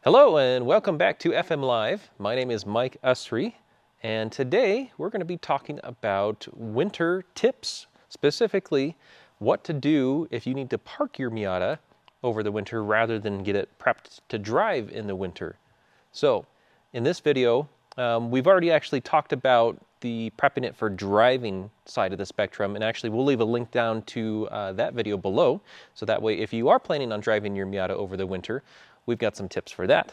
Hello and welcome back to FM Live. My name is Mike Usrey, and today we're going to be talking about winter tips, specifically what to do if you need to park your Miata over the winter rather than get it prepped to drive in the winter. So in this video, we've already actually talked about the prepping it for driving side of the spectrum, and actually we'll leave a link down to that video below, so that way if you are planning on driving your Miata over the winter, we've got some tips for that.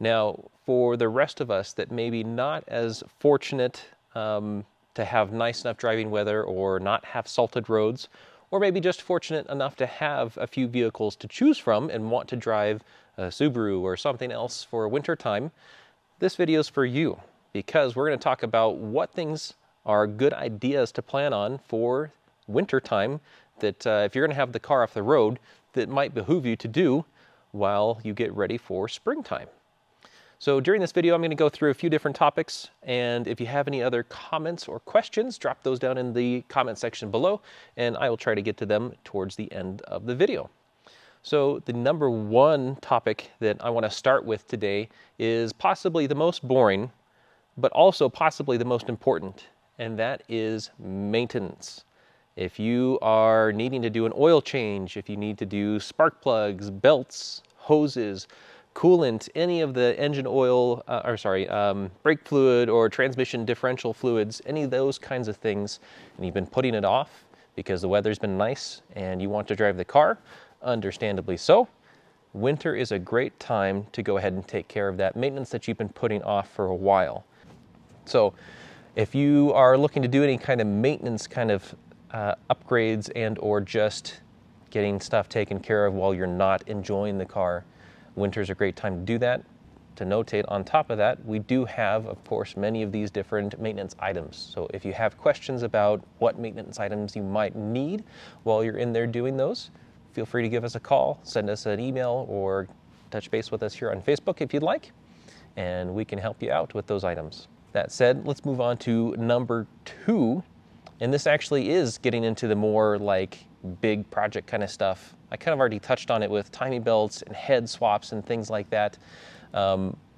Now, for the rest of us that may be not as fortunate to have nice enough driving weather or not have salted roads, or maybe just fortunate enough to have a few vehicles to choose from and want to drive a Subaru or something else for winter time, this video is for you, because we're going to talk about what things are good ideas to plan on for winter time that if you're going to have the car off the road, that might behoove you to do while you get ready for springtime. So during this video, I'm going to go through a few different topics, and if you have any other comments or questions, drop those down in the comment section below, and I will try to get to them towards the end of the video. So the number one topic that I want to start with today is possibly the most boring, but also possibly the most important, and that is maintenance. If you are needing to do an oil change, if you need to do spark plugs, belts, hoses, coolant, any of the engine oil, brake fluid or transmission differential fluids, any of those kinds of things, and you've been putting it off because the weather's been nice and you want to drive the car, understandably so, winter is a great time to go ahead and take care of that maintenance that you've been putting off for a while. So if you are looking to do any kind of maintenance kind of upgrades and or just getting stuff taken care of while you're not enjoying the car, winter's a great time to do that. To notate on top of that, we do have, of course, many of these different maintenance items. So if you have questions about what maintenance items you might need while you're in there doing those, feel free to give us a call, send us an email, or touch base with us here on Facebook if you'd like, and we can help you out with those items. That said, let's move on to number two. And this actually is getting into the more like big project kind of stuff. I kind of already touched on it with timing belts and head swaps and things like that.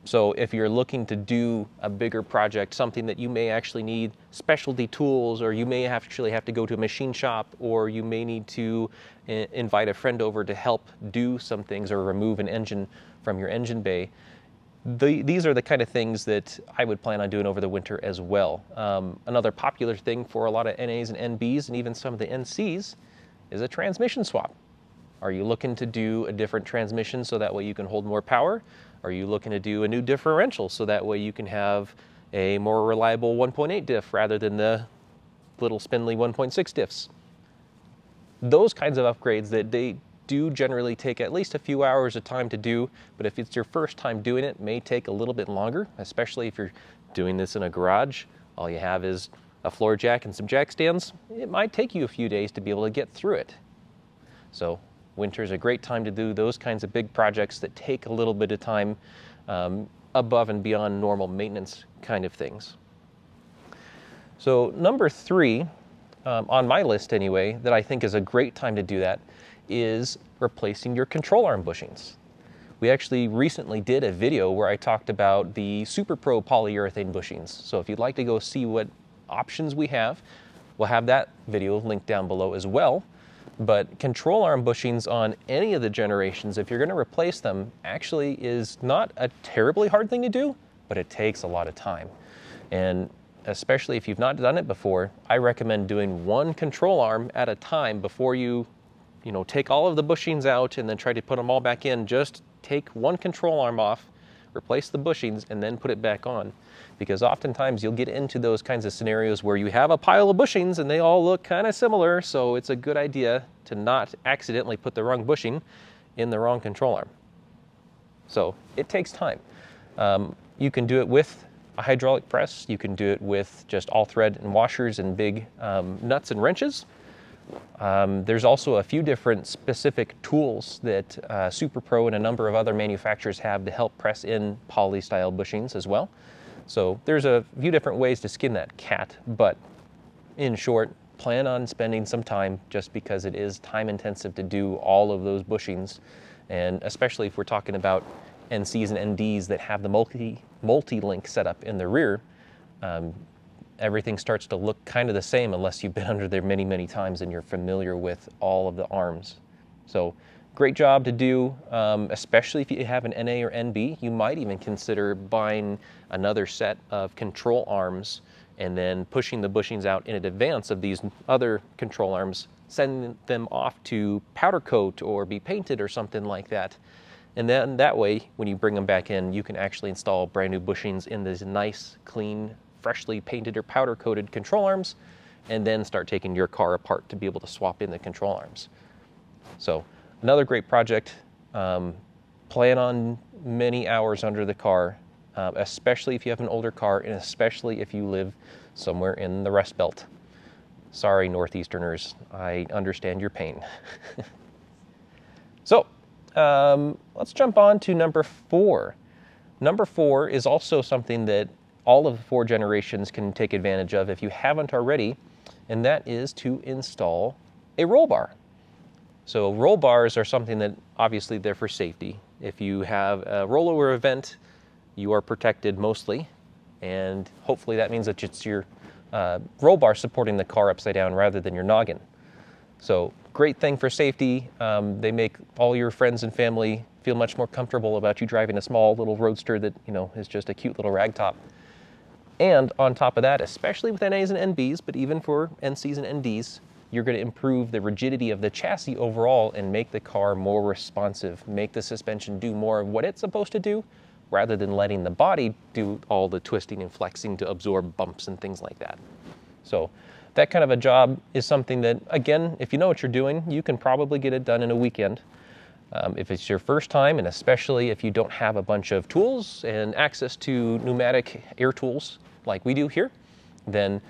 So if you're looking to do a bigger project, something that you may actually need specialty tools, or you may actually have to go to a machine shop, or you may need to invite a friend over to help do some things or remove an engine from your engine bay, these are the kind of things that I would plan on doing over the winter as well. Another popular thing for a lot of NAs and NBs and even some of the NCs is a transmission swap. Are you looking to do a different transmission so that way you can hold more power? Are you looking to do a new differential so that way you can have a more reliable 1.8 diff rather than the little spindly 1.6 diffs? Those kinds of upgrades that they do generally take at least a few hours of time to do, but if it's your first time doing it, may take a little bit longer, especially if you're doing this in a garage. All you have is a floor jack and some jack stands. It might take you a few days to be able to get through it. So winter is a great time to do those kinds of big projects that take a little bit of time above and beyond normal maintenance kind of things. So number three, on my list anyway, that I think is a great time to do that is replacing your control arm bushings. We actually recently did a video where I talked about the SuperPro polyurethane bushings. So if you'd like to go see what options we have, we'll have that video linked down below as well. But control arm bushings on any of the generations, if you're going to replace them, actually is not a terribly hard thing to do, but it takes a lot of time. And especially if you've not done it before, I recommend doing one control arm at a time before you take all of the bushings out and then try to put them all back in. Just take one control arm off, replace the bushings, and then put it back on. Because oftentimes you'll get into those kinds of scenarios where you have a pile of bushings and they all look kind of similar, so it's a good idea to not accidentally put the wrong bushing in the wrong control arm. So it takes time. You can do it with a hydraulic press, you can do it with just all thread and washers and big nuts and wrenches. There's also a few different specific tools that SuperPro and a number of other manufacturers have to help press in poly style bushings as well. So there's a few different ways to skin that cat, but in short, plan on spending some time, just because it is time intensive to do all of those bushings. And especially if we're talking about NCs and NDs that have the multi-link setup in the rear, everything starts to look kind of the same unless you've been under there many, many times and you're familiar with all of the arms. So great job to do, especially if you have an NA or NB. You might even consider buying another set of control arms and then pushing the bushings out in advance of these other control arms, sending them off to powder coat or be painted or something like that. And then that way, when you bring them back in, you can actually install brand new bushings in these nice, clean, freshly painted or powder coated control arms, and then start taking your car apart to be able to swap in the control arms. So another great project. Plan on many hours under the car, especially if you have an older car and especially if you live somewhere in the Rust Belt. Sorry, Northeasterners, I understand your pain. So let's jump on to number 4. Number 4 is also something that all of the 4 generations can take advantage of if you haven't already, and that is to install a roll bar. So roll bars are something that obviously they're for safety. If you have a rollover event, you are protected mostly, and hopefully that means that it's your roll bar supporting the car upside down rather than your noggin. So great thing for safety. They make all your friends and family feel much more comfortable about you driving a small little roadster that, you know, is just a cute little rag top. And on top of that, especially with NAs and NBs, but even for NCs and NDs, you're going to improve the rigidity of the chassis overall and make the car more responsive, make the suspension do more of what it's supposed to do, rather than letting the body do all the twisting and flexing to absorb bumps and things like that. So that kind of a job is something that, again, if you know what you're doing, you can probably get it done in a weekend. If it's your first time, and especially if you don't have a bunch of tools and access to pneumatic air tools like we do here, then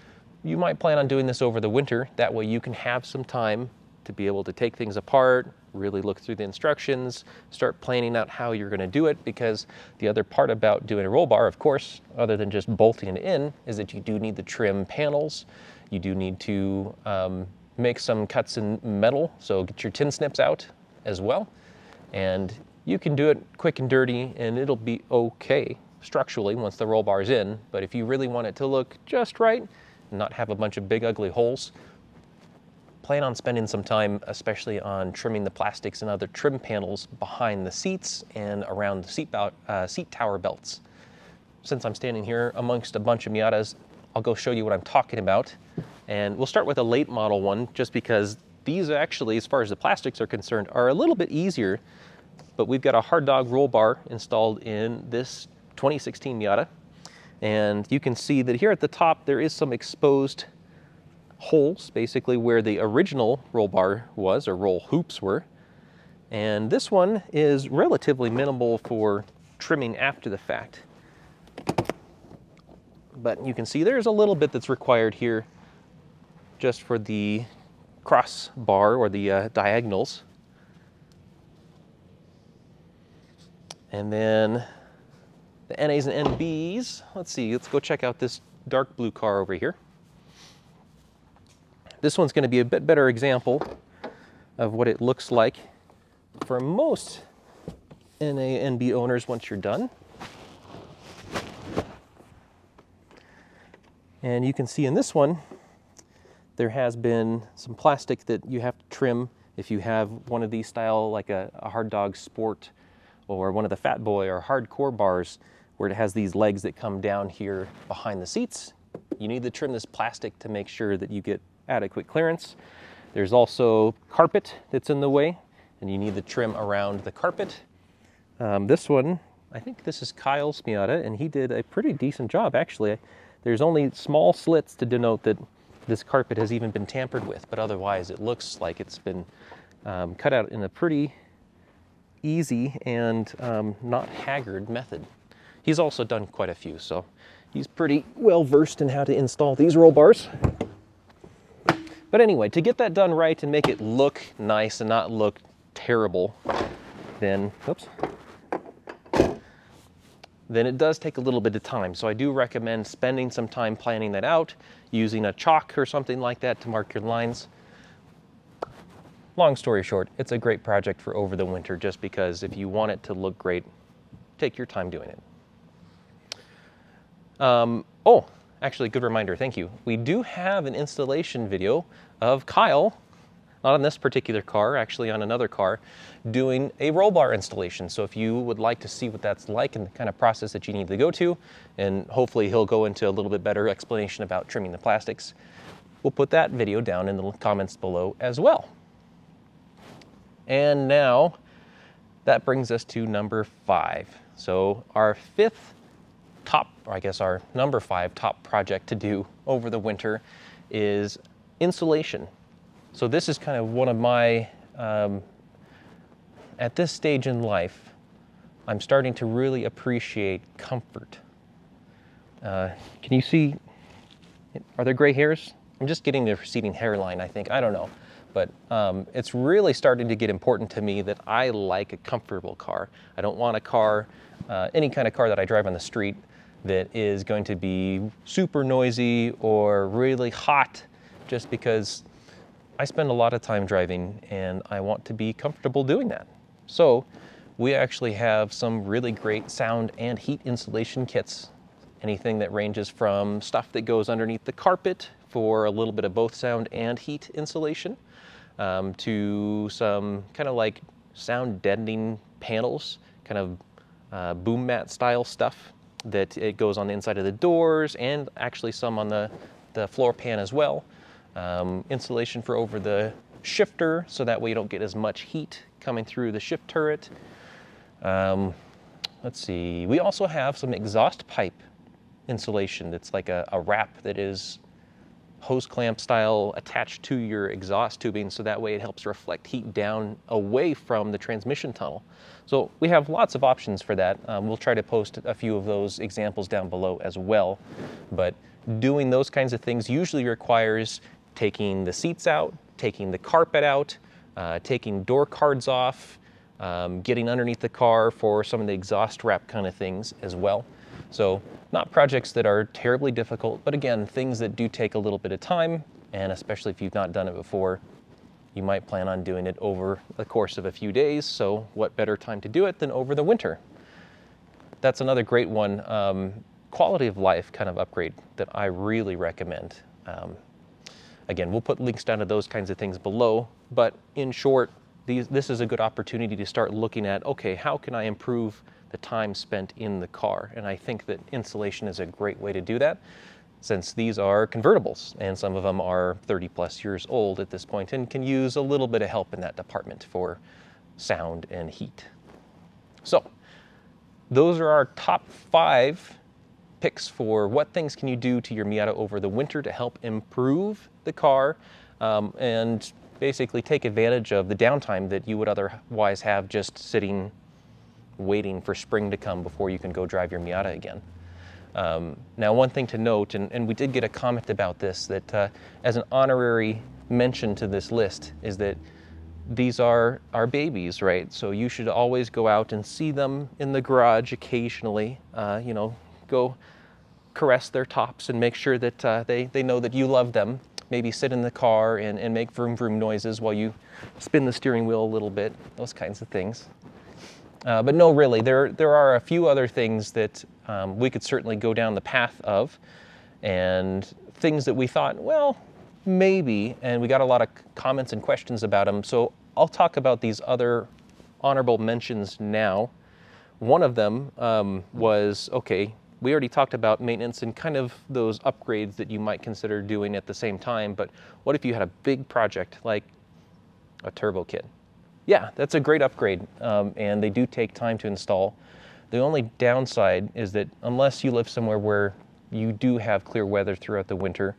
you might plan on doing this over the winter. That way you can have some time to be able to take things apart, really look through the instructions, start planning out how you're going to do it, because the other part about doing a roll bar, of course, other than just bolting it in, is that you do need to trim panels. You do need to make some cuts in metal, so get your tin snips out as well. And you can do it quick and dirty and it'll be okay structurally once the roll bar is in. But if you really want it to look just right and not have a bunch of big ugly holes, plan on spending some time, especially on trimming the plastics and other trim panels behind the seats and around the seat tower belts. Since I'm standing here amongst a bunch of Miatas, I'll go show you what I'm talking about. And we'll start with a late model one, just because these actually, as far as the plastics are concerned, are a little bit easier. But we've got a hard dog roll bar installed in this 2016 Miata. And you can see that here at the top, there is some exposed holes, basically where the original roll bar was, or roll hoops were. And this one is relatively minimal for trimming after the fact. But you can see there's a little bit that's required here just for the crossbar or the diagonals. And then the NAs and NBs, let's see, let's go check out this dark blue car over here. This one's going to be a bit better example of what it looks like for most NA NB owners once you're done. And you can see in this one, there has been some plastic that you have to trim if you have one of these style, like a Hard Dog Sport or one of the Fat Boy or Hardcore bars, where it has these legs that come down here behind the seats. You need to trim this plastic to make sure that you get adequate clearance. There's also carpet that's in the way, and you need to trim around the carpet. This one, I think this is Kyle's Miata, and he did a pretty decent job, actually. There's only small slits to denote that this carpet has even been tampered with, but otherwise it looks like it's been cut out in a pretty easy and not haggard method. He's also done quite a few, so he's pretty well versed in how to install these roll bars. But anyway, to get that done right and make it look nice and not look terrible, then, oops, then it does take a little bit of time. So I do recommend spending some time planning that out, using a chalk or something like that to mark your lines. Long story short, it's a great project for over the winter, just because if you want it to look great, take your time doing it. Oh, actually, good reminder, thank you. We do have an installation video of Kyle, not on this particular car, actually on another car, doing a roll bar installation. So if you would like to see what that's like and the kind of process that you need to go to, and hopefully he'll go into a little bit better explanation about trimming the plastics, we'll put that video down in the comments below as well. And now that brings us to number 5. So our fifth top, or I guess our number 5 top project to do over the winter is insulation. So this is kind of one of my, at this stage in life, I'm starting to really appreciate comfort. Can you see, are there gray hairs? I'm just getting the receding hairline, I think, I don't know. But it's really starting to get important to me that I like a comfortable car. I don't want a car, any kind of car that I drive on the street that is going to be super noisy or really hot, just because I spend a lot of time driving and I want to be comfortable doing that. So we actually have some really great sound and heat insulation kits. Anything that ranges from stuff that goes underneath the carpet for a little bit of both sound and heat insulation, to some kind of like sound deadening panels, kind of boom mat style stuff that it goes on the inside of the doors and actually some on the floor pan as well. Insulation for over the shifter, so that way you don't get as much heat coming through the shift turret. Let's see, we also have some exhaust pipe insulation that's like a wrap that is hose clamp style attached to your exhaust tubing, so that way it helps reflect heat down away from the transmission tunnel. So we have lots of options for that. We'll try to post a few of those examples down below as well. But doing those kinds of things usually requires taking the seats out, taking the carpet out, taking door cards off, getting underneath the car for some of the exhaust wrap kind of things as well. So not projects that are terribly difficult, but again, things that do take a little bit of time, and especially if you've not done it before, you might plan on doing it over the course of a few days, so what better time to do it than over the winter? That's another great one, quality of life kind of upgrade that I really recommend. Again, we'll put links down to those kinds of things below, but in short, this is a good opportunity to start looking at, okay, how can I improve the time spent in the car? And I think that insulation is a great way to do that, since these are convertibles and some of them are 30+ years old at this point and can use a little bit of help in that department for sound and heat. So those are our top 5 picks for what things can you do to your Miata over the winter to help improve the car and basically take advantage of the downtime that you would otherwise have just sitting waiting for spring to come before you can go drive your Miata again. Now, one thing to note, and we did get a comment about this, that as an honorary mention to this list, is that these are our babies, right? So you should always go out and see them in the garage occasionally, you know, go caress their tops and make sure that they know that you love them. Maybe sit in the car and make vroom vroom noises while you spin the steering wheel a little bit, those kinds of things. But no, really, there are a few other things that we could certainly go down the path of, and things that we thought, well, maybe, and we got a lot of comments and questions about them, so I'll talk about these other honorable mentions now. One of them was, okay, we already talked about maintenance and kind of those upgrades that you might consider doing at the same time, but what if you had a big project like a turbo kit? Yeah, that's a great upgrade, and they do take time to install. The only downside is that unless you live somewhere where you do have clear weather throughout the winter,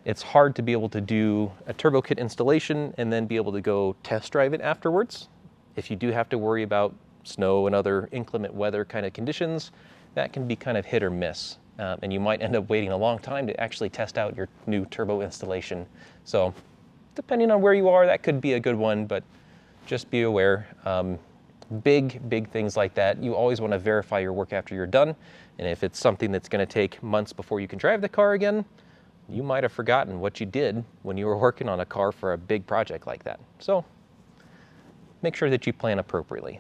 it's hard to be able to do a turbo kit installation and then be able to go test drive it afterwards. If you do have to worry about snow and other inclement weather kind of conditions, that can be kind of hit or miss, and you might end up waiting a long time to actually test out your new turbo installation. So depending on where you are, that could be a good one, but just be aware, big things like that, you always want to verify your work after you're done. And if it's something that's going to take months before you can drive the car again, you might have forgotten what you did when you were working on a car for a big project like that. So make sure that you plan appropriately.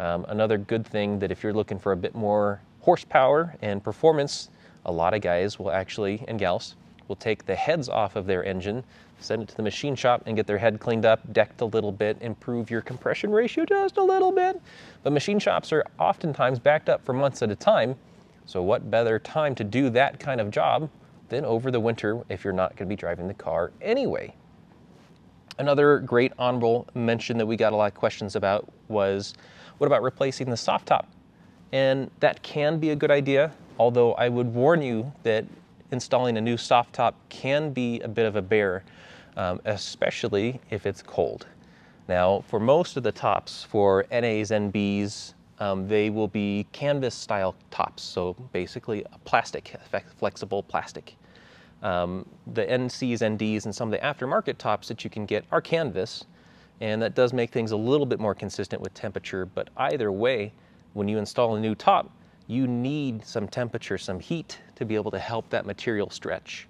Another good thing that if you're looking for a bit more horsepower and performance, a lot of guys will actually, and gals, will take the heads off of their engine, send it to the machine shop and get their head cleaned up, decked a little bit, improve your compression ratio just a little bit. But machine shops are oftentimes backed up for months at a time. So what better time to do that kind of job than over the winter if you're not going to be driving the car anyway. Another great honorable mention that we got a lot of questions about was, what about replacing the soft top? And that can be a good idea, although I would warn you that installing a new soft top can be a bit of a bear, especially if it's cold. Now, for most of the tops, for NAs and Bs, they will be canvas style tops, so basically a plastic, flexible plastic. The NCs, NDs, and some of the aftermarket tops that you can get are canvas, and that does make things a little bit more consistent with temperature, but either way, when you install a new top, you need some temperature, some heat to be able to help that material stretch.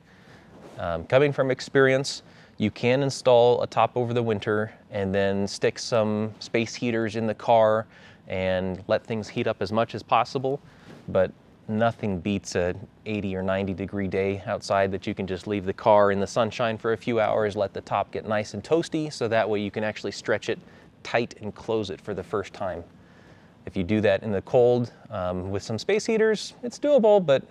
Coming from experience, you can install a top over the winter and then stick some space heaters in the car and let things heat up as much as possible, but nothing beats a 80 or 90 degree day outside that you can just leave the car in the sunshine for a few hours, let the top get nice and toasty, so that way you can actually stretch it tight and close it for the first time. If you do that in the cold with some space heaters, it's doable, but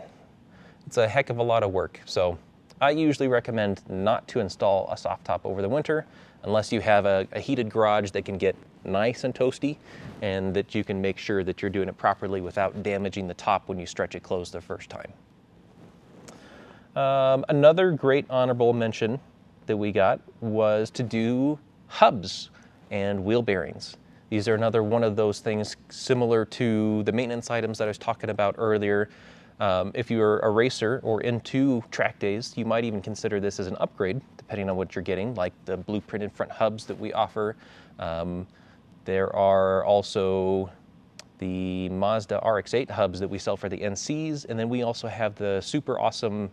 it's a heck of a lot of work. So I usually recommend not to install a soft top over the winter unless you have a heated garage that can get nice and toasty and that you can make sure that you're doing it properly without damaging the top when you stretch it closed the first time. Another great honorable mention that we got was to do hubs and wheel bearings. These are another one of those things similar to the maintenance items that I was talking about earlier. If you're a racer or into track days, you might even consider this as an upgrade, depending on what you're getting, like the blueprinted front hubs that we offer. There are also the Mazda RX-8 hubs that we sell for the NCs, and then we also have the super awesome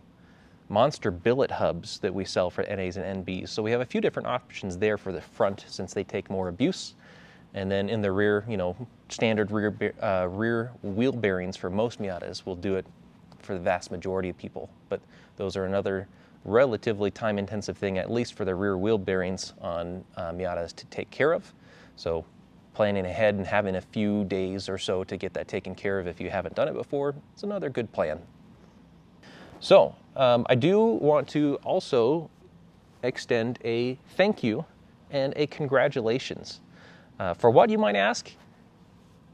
monster billet hubs that we sell for NAs and NBs. So we have a few different options there for the front since they take more abuse. And then in the rear, you know, standard rear wheel bearings for most Miatas will do it for the vast majority of people. But those are another relatively time-intensive thing, at least for the rear wheel bearings on Miatas to take care of. So planning ahead and having a few days or so to get that taken care of if you haven't done it before, it's another good plan. So I do want to also extend a thank you and a congratulations. For what, you might ask?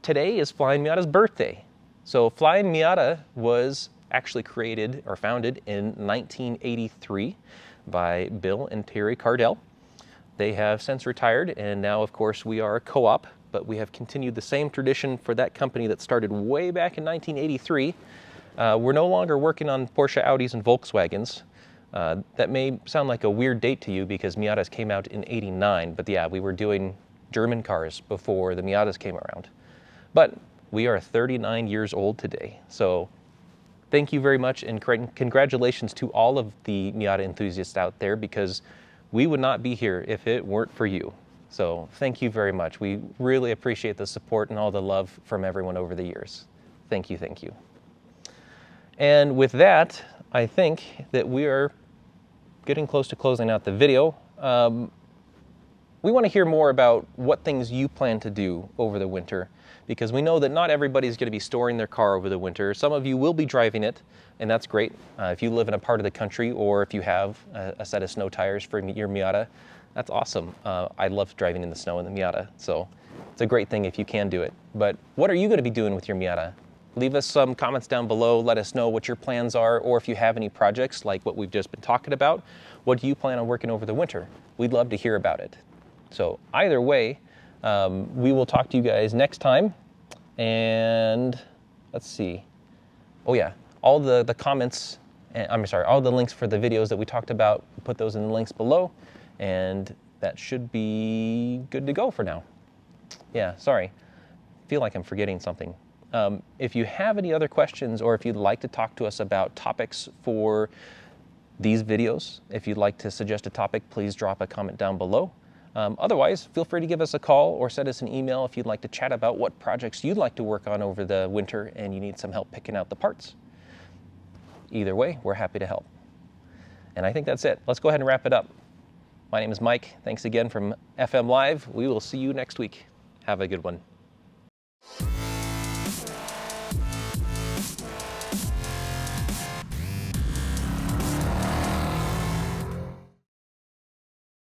Today is Flyin Miata's birthday. So Flyin Miata was actually created or founded in 1983 by Bill and Terry Cardell. They have since retired, and now of course we are a co-op, but we have continued the same tradition for that company that started way back in 1983. We're no longer working on Porsche, Audis, and Volkswagens. That may sound like a weird date to you because Miatas came out in '89, but yeah, we were doing German cars before the Miatas came around. But we are 39 years old today. So thank you very much, and congratulations to all of the Miata enthusiasts out there, because we would not be here if it weren't for you. So thank you very much. We really appreciate the support and all the love from everyone over the years. Thank you, thank you. And with that, I think that we are getting close to closing out the video. We want to hear more about what things you plan to do over the winter, because we know that not everybody's going to be storing their car over the winter. Some of you will be driving it, and that's great. If you live in a part of the country, or if you have a set of snow tires for your Miata, that's awesome. I love driving in the snow in the Miata, so it's a great thing if you can do it. But what are you going to be doing with your Miata? Leave us some comments down below. Let us know what your plans are, or if you have any projects like what we've just been talking about. What do you plan on working over the winter? We'd love to hear about it. So either way, we will talk to you guys next time. And let's see. Oh yeah, all the comments, all the links for the videos that we talked about, put those in the links below. And that should be good to go for now. Yeah, sorry. I feel like I'm forgetting something. If you have any other questions, or if you'd like to talk to us about topics for these videos, if you'd like to suggest a topic, please drop a comment down below. Otherwise, feel free to give us a call or send us an email if you'd like to chat about what projects you'd like to work on over the winter and you need some help picking out the parts. Either way, we're happy to help. And I think that's it. Let's go ahead and wrap it up. My name is Mike. Thanks again from FM Live. We will see you next week. Have a good one.